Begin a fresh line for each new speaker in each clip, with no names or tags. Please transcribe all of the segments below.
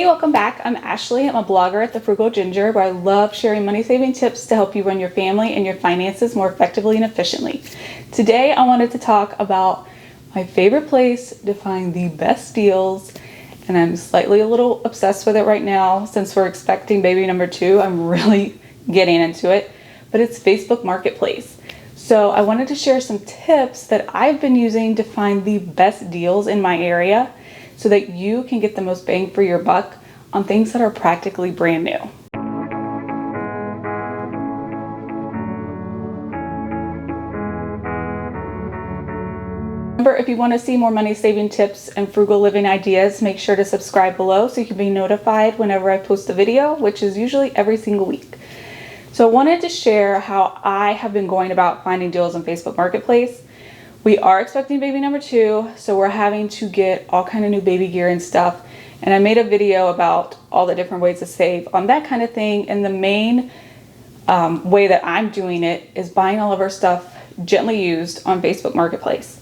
Hey, welcome back. I'm Ashley. I'm a blogger at the Frugal Ginger, where I love sharing money saving tips to help you run your family and your finances more effectively and efficiently. Today I wanted to talk about my favorite place to find the best deals, and I'm slightly a little obsessed with it right now since we're expecting baby number 2. I'm really getting into it, but it's Facebook Marketplace. So I wanted to share some tips that I've been using to find the best deals in my area, so that you can get the most bang for your buck on things that are practically brand new. Remember, if you want to see more money saving tips and frugal living ideas, make sure to subscribe below so you can be notified whenever I post a video, which is usually every single week. So I wanted to share how I have been going about finding deals on Facebook Marketplace. We are expecting baby number 2, so we're having to get all kind of new baby gear and stuff. And I made a video about all the different ways to save on that kind of thing. And the main way that I'm doing it is buying all of our stuff gently used on Facebook Marketplace.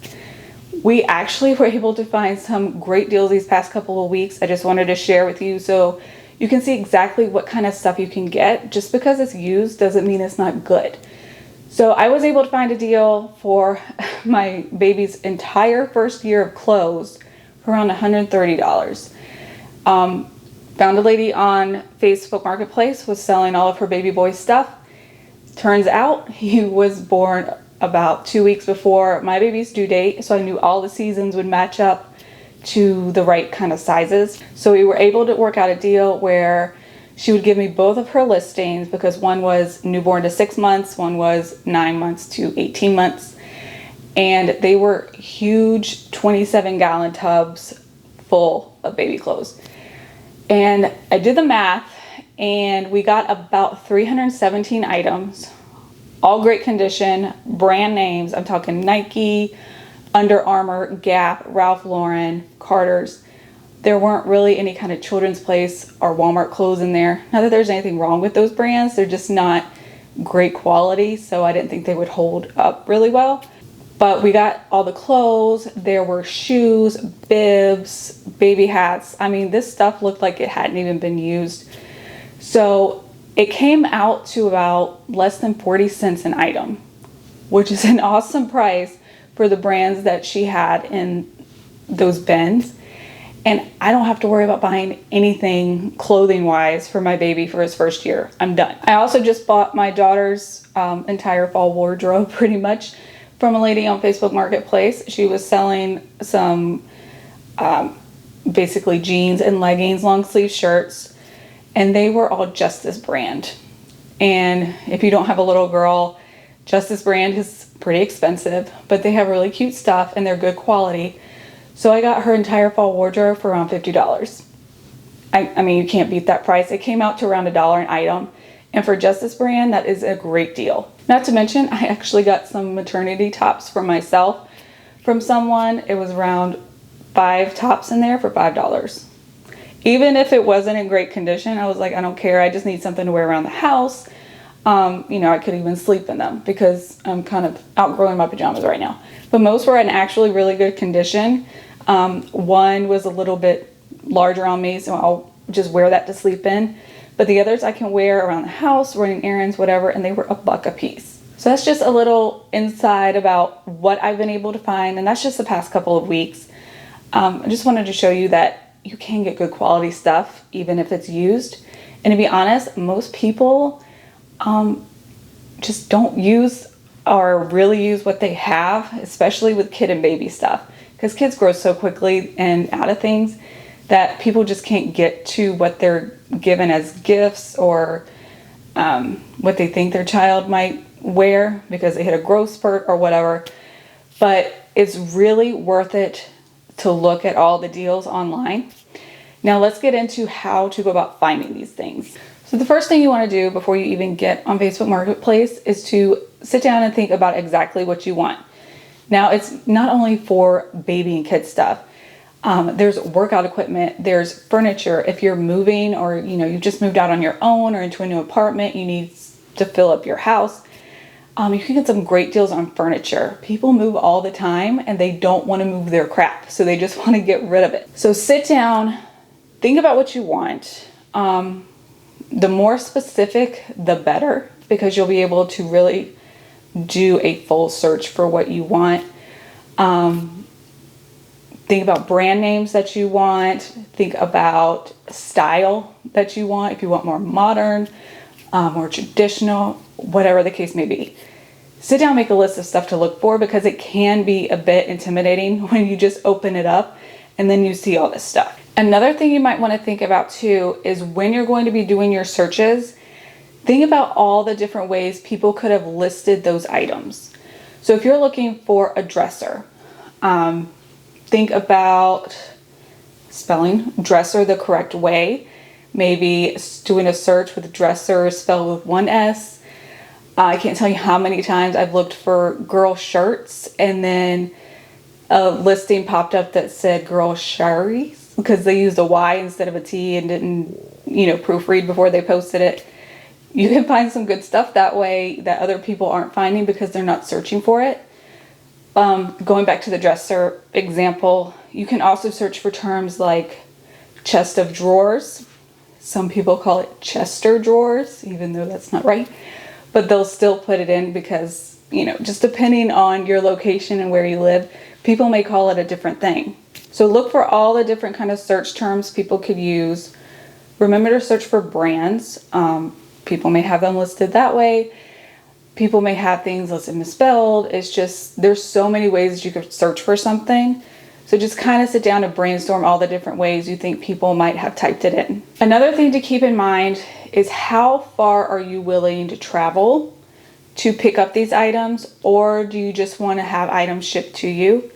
We actually were able to find some great deals these past couple of weeks. I just wanted to share with you so you can see exactly what kind of stuff you can get. Just because it's used doesn't mean it's not good. So I was able to find a deal for my baby's entire first year of clothes for around $130. Found a lady on Facebook Marketplace was selling all of her baby boy stuff. Turns out he was born about 2 weeks before my baby's due date, so I knew all the seasons would match up to the right kind of sizes. So we were able to work out a deal where she would give me both of her listings, because one was newborn to 6 months, one was 9 months to 18 months. And they were huge 27-gallon tubs full of baby clothes. And I did the math, and we got about 317 items, all great condition, brand names. I'm talking Nike, Under Armour, Gap, Ralph Lauren, Carter's. There weren't really any kind of Children's Place or Walmart clothes in there. Not that there's anything wrong with those brands, they're just not great quality, so I didn't think they would hold up really well. But we got all the clothes. There were shoes, bibs, baby hats. I mean, this stuff looked like it hadn't even been used. So it came out to about less than 40 cents an item, which is an awesome price for the brands that she had in those bins. And I don't have to worry about buying anything clothing wise for my baby for his first year. I'm done. I also just bought my daughter's entire fall wardrobe pretty much from a lady on Facebook Marketplace. She was selling some basically jeans and leggings, long sleeve shirts, and they were all Justice brand. And if you don't have a little girl, Justice brand is pretty expensive, but they have really cute stuff and they're good quality. So I got her entire fall wardrobe for around $50. I mean, you can't beat that price. It came out to around $1 an item. And for Justice brand, that is a great deal. Not to mention, I actually got some maternity tops for myself from someone. It was around 5 tops in there for $5. Even if it wasn't in great condition, I was like, I don't care. I just need something to wear around the house. I could even sleep in them because I'm kind of outgrowing my pajamas right now. But most were in actually really good condition. One was a little bit larger on me, so I'll just wear that to sleep in. But the others I can wear around the house, running errands, whatever, and they were $1 a piece. So that's just a little insight about what I've been able to find, and that's just the past couple of weeks. I just wanted to show you that you can get good quality stuff, even if it's used. And to be honest, most people just don't use or really use what they have, especially with kid and baby stuff, because kids grow so quickly and out of things that people just can't get to what they're given as gifts or what they think their child might wear because they hit a growth spurt or whatever. But it's really worth it to look at all the deals online. Now let's get into how to go about finding these things. So the first thing you want to do before you even get on Facebook Marketplace is to sit down and think about exactly what you want. Now, it's not only for baby and kid stuff. There's workout equipment, there's furniture. If you're moving or you've just moved out on your own or into a new apartment, you need to fill up your house. You can get some great deals on furniture. People move all the time and they don't want to move their crap, so they just want to get rid of it. So sit down, think about what you want. The more specific, the better, because you'll be able to really do a full search for what you want. Think about brand names that you want. Think about style that you want. If you want more modern, more traditional, whatever the case may be. Sit down, make a list of stuff to look for, because it can be a bit intimidating when you just open it up and then you see all this stuff. Another thing you might want to think about too is when you're going to be doing your searches, think about all the different ways people could have listed those items. So if you're looking for a dresser, think about spelling dresser the correct way. Maybe doing a search with dresser spelled with one S. I can't tell you how many times I've looked for girl shirts and then a listing popped up that said girl sharies because they used a Y instead of a T and didn't, proofread before they posted it. You can find some good stuff that way that other people aren't finding because they're not searching for it. Going back to the dresser example, you can also search for terms like chest of drawers. Some people call it Chester drawers, even though that's not right. But they'll still put it in because, just depending on your location and where you live, people may call it a different thing. So look for all the different kind of search terms people could use. Remember to search for brands. People may have them listed that way. People may have things listed misspelled. It's just, there's so many ways that you could search for something. So just kind of sit down and brainstorm all the different ways you think people might have typed it in. Another thing to keep in mind is how far are you willing to travel to pick up these items, or do you just want to have items shipped to you?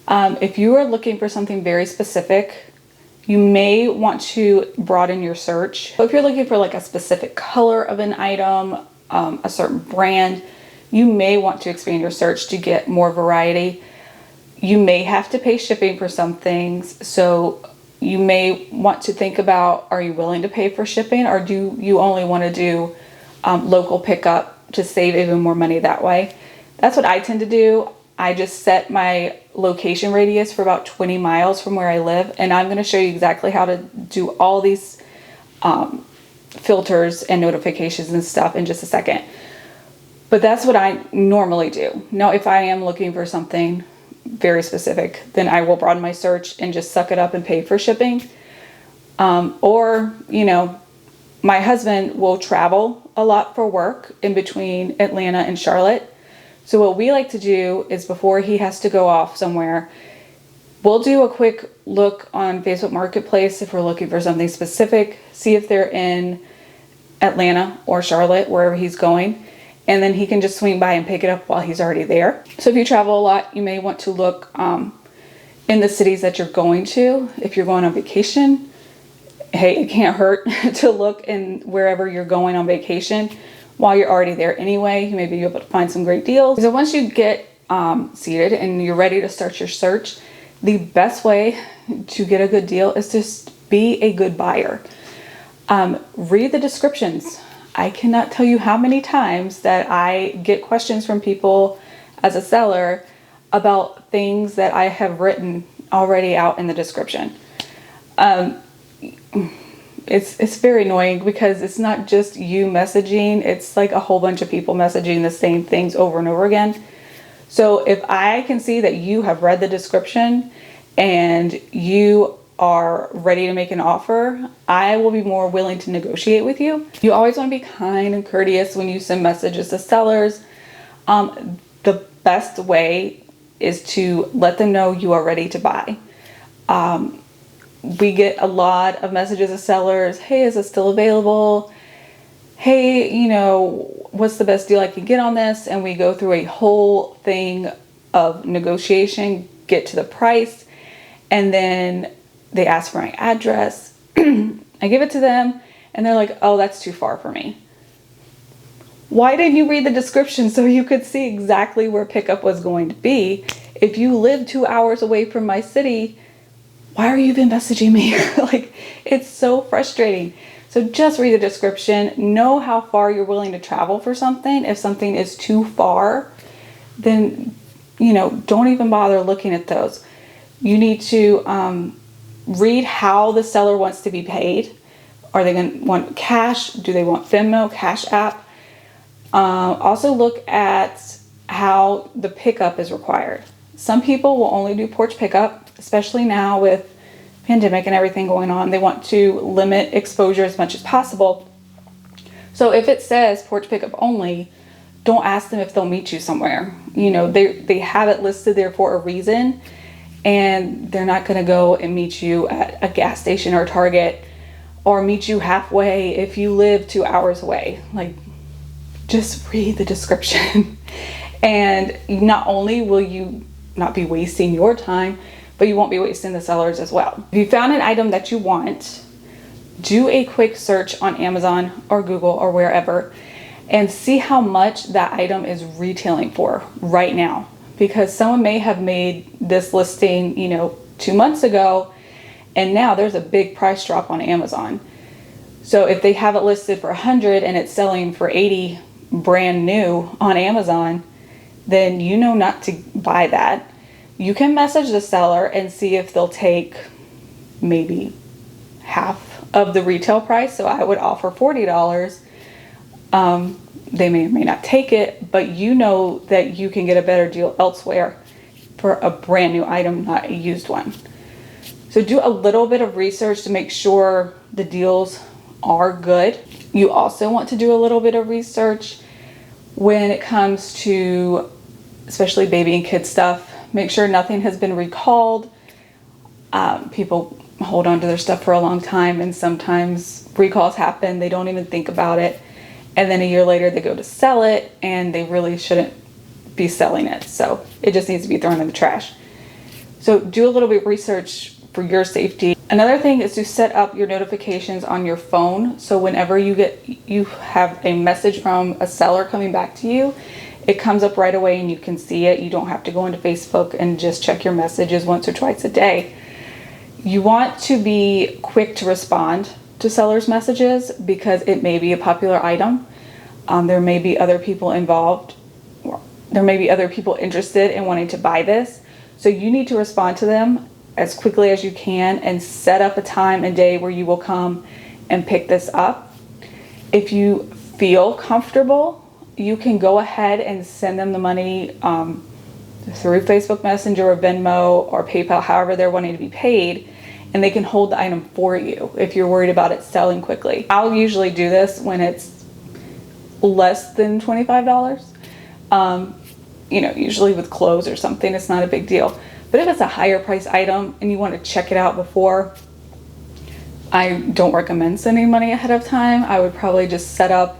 If you are looking for something very specific, you may want to broaden your search. So if you're looking for like a specific color of an item, a certain brand, you may want to expand your search to get more variety. You may have to pay shipping for some things, so you may want to think about, are you willing to pay for shipping, or do you only want to do local pickup to save even more money that way? That's what I tend to do. I just set my location radius for about 20 miles from where I live, and I'm going to show you exactly how to do all these filters and notifications and stuff in just a second. But that's what I normally do. Now, if I am looking for something very specific, then I will broaden my search and just suck it up and pay for shipping. Or, my husband will travel a lot for work in between Atlanta and Charlotte. So what we like to do is before he has to go off somewhere, we'll do a quick look on Facebook Marketplace if we're looking for something specific, see if they're in Atlanta or Charlotte, wherever he's going. And then he can just swing by and pick it up while he's already there. So if you travel a lot, you may want to look in the cities that you're going to. If you're going on vacation, hey, it can't hurt to look in wherever you're going on vacation while you're already there anyway. You may be able to find some great deals. So once you get seated and you're ready to start your search, the best way to get a good deal is just be a good buyer. Read the descriptions. I cannot tell you how many times that I get questions from people as a seller about things that I have written already out in the description. It's very annoying because it's not just you messaging, it's like a whole bunch of people messaging the same things over and over again. So if I can see that you have read the description and you are ready to make an offer, I will be more willing to negotiate with you. You always want to be kind and courteous when you send messages to sellers. The best way is to let them know you are ready to buy. We get a lot of messages of sellers. Hey, is it still available? Hey, what's the best deal I can get on this? And we go through a whole thing of negotiation, get to the price, and then they ask for my address. I give it to them and they're like, oh, that's too far for me. Why didn't you read the description so you could see exactly where pickup was going to be? If you live 2 hours away from my city, why are you even messaging me? Like, it's so frustrating. So just read the description, know how far you're willing to travel for something. If something is too far, then, don't even bother looking at those. You need to read how the seller wants to be paid. Are they going to want cash? Do they want Venmo, Cash App? Also look at how the pickup is required. Some people will only do porch pickup, especially now with pandemic and everything going on. They want to limit exposure as much as possible. So if it says porch pickup only, don't ask them if they'll meet you somewhere. You know, they have it listed there for a reason, and they're not going to go and meet you at a gas station or Target or meet you halfway if you live 2 hours away. Like, just read the description. And not only will you not be wasting your time, but you won't be wasting the sellers as well. If you found an item that you want, do a quick search on Amazon or Google or wherever and see how much that item is retailing for right now. Because someone may have made this listing, 2 months ago, and now there's a big price drop on Amazon. So if they have it listed for 100 and it's selling for 80 brand new on Amazon, then you know not to buy that. You can message the seller and see if they'll take maybe half of the retail price. So I would offer $40. They may or may not take it, but you know that you can get a better deal elsewhere for a brand new item, not a used one. So do a little bit of research to make sure the deals are good. You also want to do a little bit of research when it comes to especially baby and kid stuff. Make sure nothing has been recalled. People hold on to their stuff for a long time, and sometimes recalls happen. They don't even think about it. And then a year later they go to sell it, and they really shouldn't be selling it. So it just needs to be thrown in the trash. So do a little bit of research for your safety. Another thing is to set up your notifications on your phone. So whenever you have a message from a seller coming back to you, it comes up right away and you can see it. You don't have to go into Facebook and just check your messages once or twice a day. You want to be quick to respond to sellers' messages because it may be a popular item. There may be other people involved. There may be other people interested in wanting to buy this. So you need to respond to them as quickly as you can and set up a time and day where you will come and pick this up. If you feel comfortable, you can go ahead and send them the money through Facebook Messenger or Venmo or PayPal, however they're wanting to be paid, and they can hold the item for you if you're worried about it selling quickly. I'll usually do this when it's less than $25. Usually with clothes or something, it's not a big deal. But if it's a higher price item and you want to check it out before, I don't recommend sending money ahead of time. I would probably just set up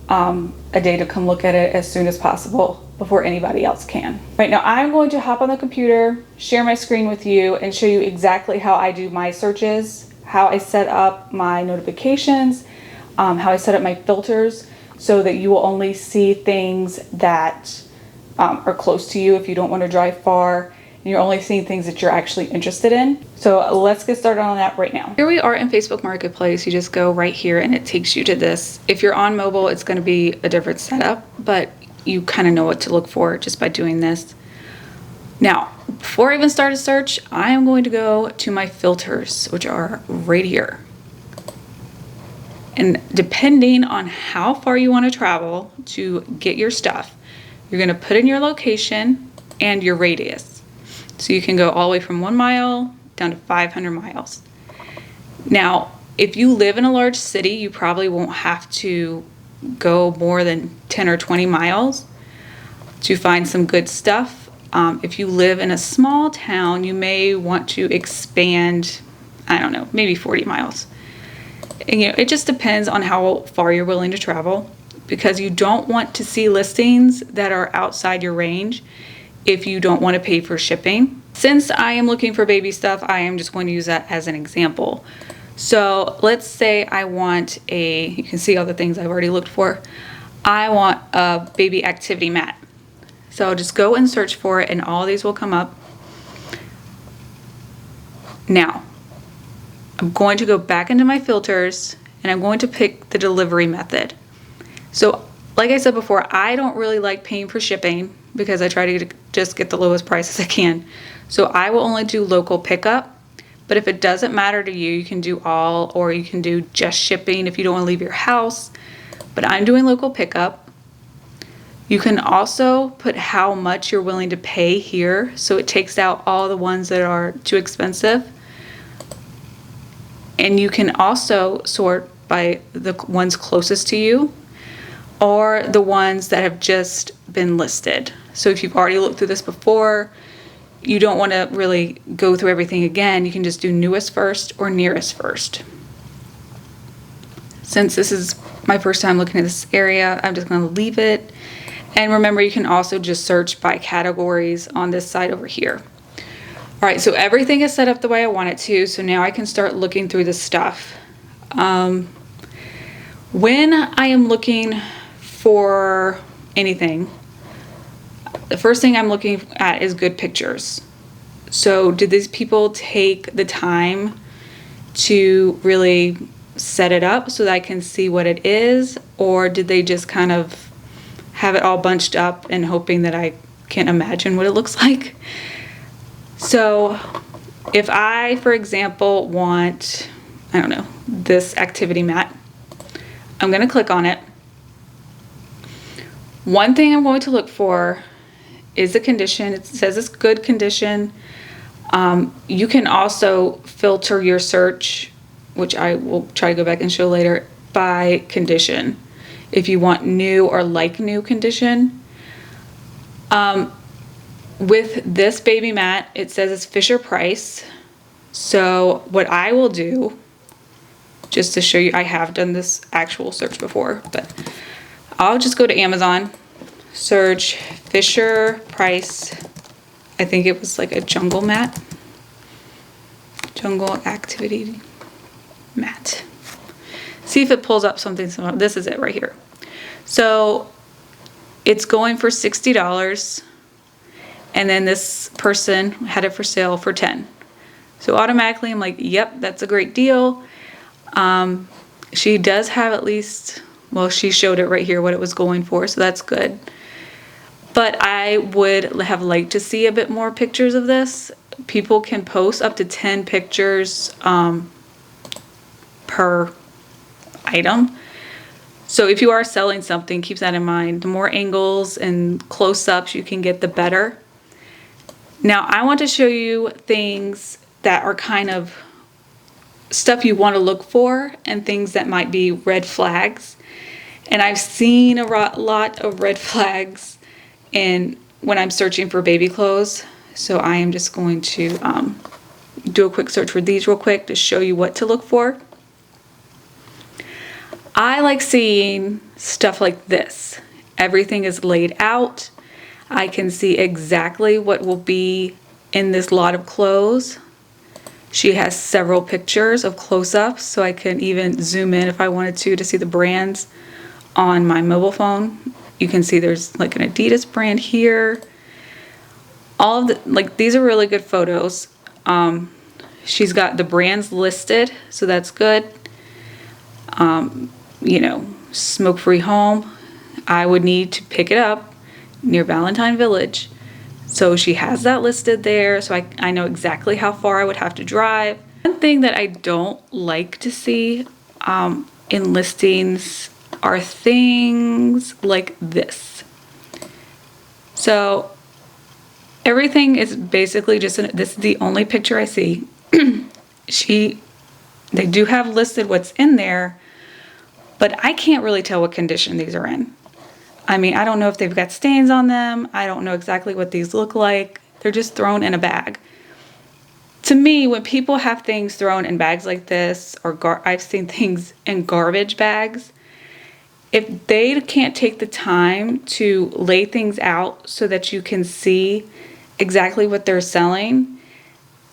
a day to come look at it as soon as possible before anybody else can. Right now, I'm going to hop on the computer, share my screen with you, and show you exactly how I do my searches, how I set up my notifications, how I set up my filters so that you will only see things that are close to you if you don't want to drive far, and you're only seeing things that you're actually interested in. So let's get started on that right now. Here we are in Facebook Marketplace. You just go right here and it takes you to this. If you're on mobile, it's going to be a different setup, but you kind of know what to look for just by doing this. Now, before I even start a search, I am going to go to my filters, which are right here. And depending on how far you want to travel to get your stuff, you're going to put in your location and your radius. So you can go all the way from 1 mile down to 500 miles. Now, if you live in a large city, you probably won't have to go more than 10 or 20 miles to find some good stuff. If you live in a small town, you may want to expand, I don't know, maybe 40 miles. And, it just depends on how far you're willing to travel, because you don't want to see listings that are outside your range if you don't want to pay for shipping. Since I am looking for baby stuff, I am just going to use that as an example. So let's say I want you can see all the things I've already looked for. I want a baby activity mat. So I'll just go and search for it and all these will come up. Now, I'm going to go back into my filters and I'm going to pick the delivery method. So like I said before, I don't really like paying for shipping because I try to just get the lowest price as I can. So I will only do local pickup, But if it doesn't matter to you, you can do all, or you can do just shipping if you don't want to leave your house. But I'm doing local pickup. You can also put how much you're willing to pay here, so it takes out all the ones that are too expensive. And you can also sort by the ones closest to you or the ones that have just been listed. So if you've already looked through this before, you don't want to really go through everything again, you can just do newest first or nearest first. Since this is my first time looking at this area, I'm just going to leave it. And remember, you can also just search by categories on this side over here. All right, so everything is set up the way I want it to, so now I can start looking through the stuff. When I am looking for anything, the first thing I'm looking at is good pictures. So did these people take the time to really set it up so that I can see what it is, or did they just kind of have it all bunched up and hoping that I can't imagine what it looks like? So if I, for example, want, I don't know, this activity mat, I'm going to click on it. One thing I'm going to look for is the condition. It says it's good condition. You can also filter your search, which I will try to go back and show later, by condition. If you want new or like new condition. With this baby mat, it says it's Fisher Price. So what I will do, just to show you, I have done this actual search before, but I'll just go to Amazon, search Fisher Price. I think it was like a jungle mat. Jungle activity mat. See if it pulls up something similar. This is it right here. So it's going for $60. And then this person had it for sale for $10. So automatically I'm like, yep, that's a great deal. She does have at least, well, she showed it right here what it was going for, so that's good. But I would have liked to see a bit more pictures of this. People can post up to 10 pictures per item. So if you are selling something, keep that in mind. The more angles and close-ups you can get, the better. Now I want to show you things that are kind of stuff you want to look for and things that might be red flags. And I've seen a lot of red flags when I'm searching for baby clothes. So I am just going to do a quick search for these real quick to show you what to look for. I like seeing stuff like this. Everything is laid out. I can see exactly what will be in this lot of clothes. She has several pictures of close-ups, so I can even zoom in if I wanted to see the brands on my mobile phone. You can see there's like an Adidas brand here. All of the, like, these are really good photos. She's got the brands listed, so that's good. You know, smoke-free home. I would need to pick it up near Valentine Village. So she has that listed there, so I know exactly how far I would have to drive. One thing that I don't like to see in listings are things like this. So everything is basically just, this is the only picture I see. They do have listed what's in there, but I can't really tell what condition these are in. I mean, I don't know if they've got stains on them. I don't know exactly what these look like. They're just thrown in a bag. To me, when people have things thrown in bags like this, or I've seen things in garbage bags, if they can't take the time to lay things out so that you can see exactly what they're selling,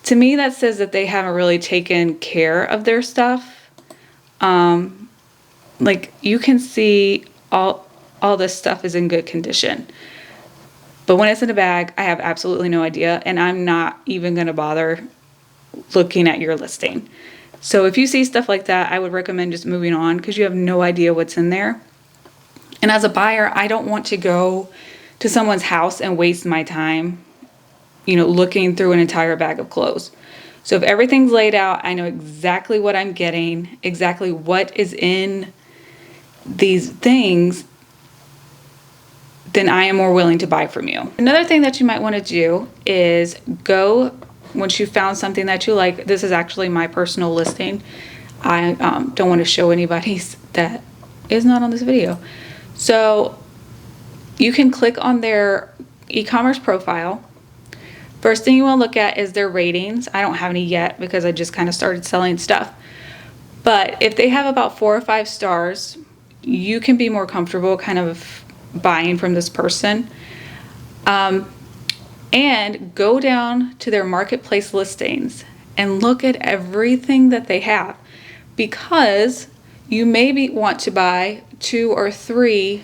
to me that says that they haven't really taken care of their stuff. Like, you can see all this stuff is in good condition. But when it's in a bag, I have absolutely no idea, and I'm not even going to bother looking at your listing. So if you see stuff like that, I would recommend just moving on, because you have no idea what's in there. And as a buyer, I don't want to go to someone's house and waste my time, you know, looking through an entire bag of clothes. So if everything's laid out, I know exactly what I'm getting, exactly what is in these things, then I am more willing to buy from you. Another thing that you might want to do is go, once you found something that you like, this is actually my personal listing. I don't want to show anybody's that is not on this video. So you can click on their e-commerce profile. First thing you want to look at is their ratings. I don't have any yet because I just kind of started selling stuff. But if they have about 4 or 5 stars, you can be more comfortable kind of buying from this person. And go down to their marketplace listings and look at everything that they have, because you maybe want to buy 2 or 3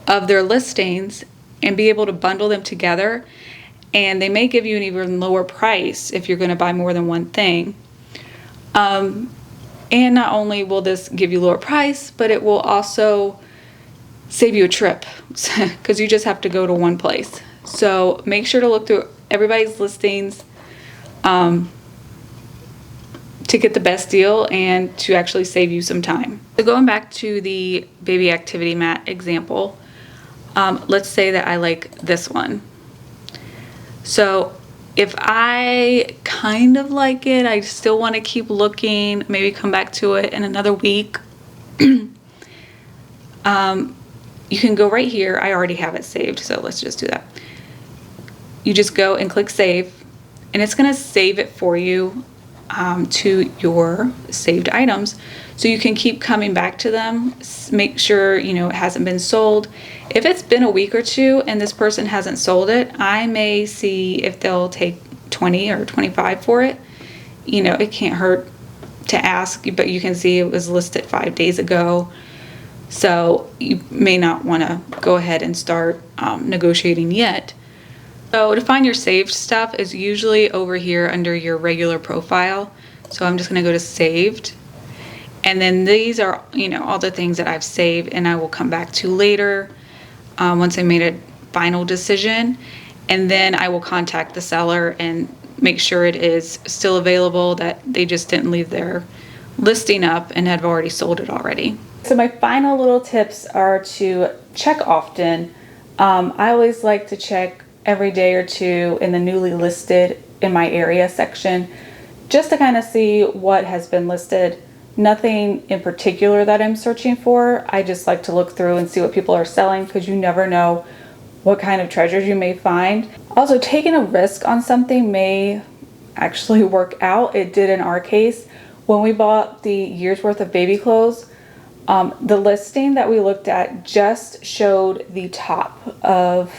of their listings and be able to bundle them together, and they may give you an even lower price if you're going to buy more than one thing. And not only will this give you lower price, but it will also save you a trip because you just have to go to one place. So make sure to look through everybody's listings to get the best deal and to actually save you some time. So going back to the baby activity mat example, let's say that I like this one. So if I kind of like it, I still want to keep looking, maybe come back to it in another week. You can go right here. I already have it saved, so let's just do that. You just go and click save, and it's going to save it for you to your saved items, so you can keep coming back to them. Make sure it hasn't been sold. If it's been a week or 2 and this person hasn't sold it, I may see if they'll take 20 or 25 for it. It can't hurt to ask, but you can see it was listed 5 days ago, so you may not want to go ahead and start negotiating yet. So to find your saved stuff is usually over here under your regular profile. So I'm just going to go to saved. And then these are, all the things that I've saved and I will come back to later once I made a final decision. And then I will contact the seller and make sure it is still available, that they just didn't leave their listing up and have already sold it already. So my final little tips are to check often. I always like to check every day or 2 in the newly listed in my area section, just to kind of see what has been listed. Nothing in particular that I'm searching for. I just like to look through and see what people are selling, because you never know what kind of treasures you may find. Also, taking a risk on something may actually work out. It did in our case. When we bought the year's worth of baby clothes, the listing that we looked at just showed the top of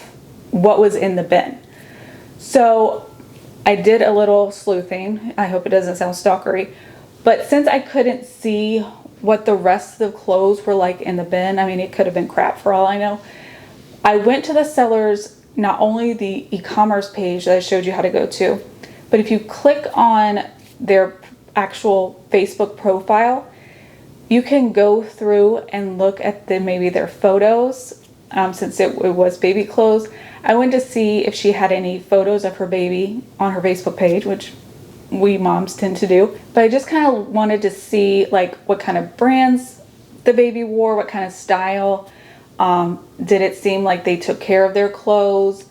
what was in the bin. So I did a little sleuthing. I hope it doesn't sound stalkery, but since I couldn't see what the rest of the clothes were like in the bin, I mean, it could have been crap for all I know, I went to the seller's, not only the e-commerce page that I showed you how to go to, but if you click on their actual Facebook profile, you can go through and look at maybe their photos. Since it was baby clothes, I went to see if she had any photos of her baby on her Facebook page, which we moms tend to do. But I just kind of wanted to see like what kind of brands the baby wore, what kind of style. Did it seem like they took care of their clothes?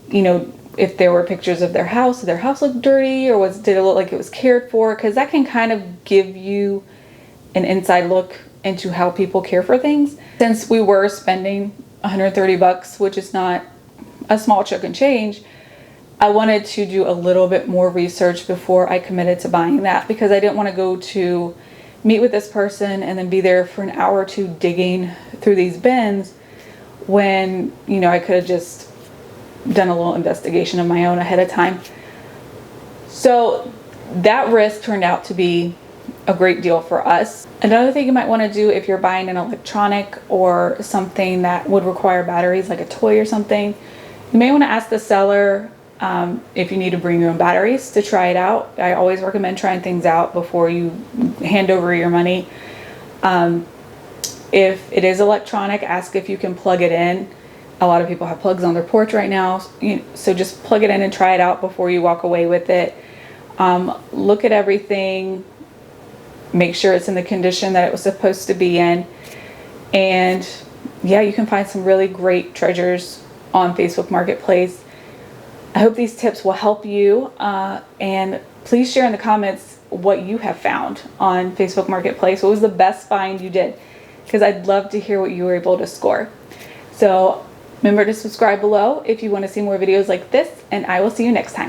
If there were pictures of their house, did their house look dirty, or did it look like it was cared for? Because that can kind of give you an inside look into how people care for things. Since we were spending $130, which is not a small chunk and change, I wanted to do a little bit more research before I committed to buying that, because I didn't want to go to meet with this person and then be there for an hour or 2 digging through these bins when, I could have just done a little investigation of my own ahead of time. So that risk turned out to be a great deal for us. Another thing you might want to do if you're buying an electronic or something that would require batteries, like a toy or something, you may want to ask the seller if you need to bring your own batteries to try it out. I always recommend trying things out before you hand over your money. If it is electronic, ask if you can plug it in. A lot of people have plugs on their porch right now, so just plug it in and try it out before you walk away with it. Look at everything, make sure it's in the condition that it was supposed to be in, and yeah, you can find some really great treasures on Facebook Marketplace. I hope these tips will help you, and please share in the comments what you have found on Facebook Marketplace. What was the best find you did? Because I'd love to hear what you were able to score. So remember to subscribe below if you want to see more videos like this, and I will see you next time.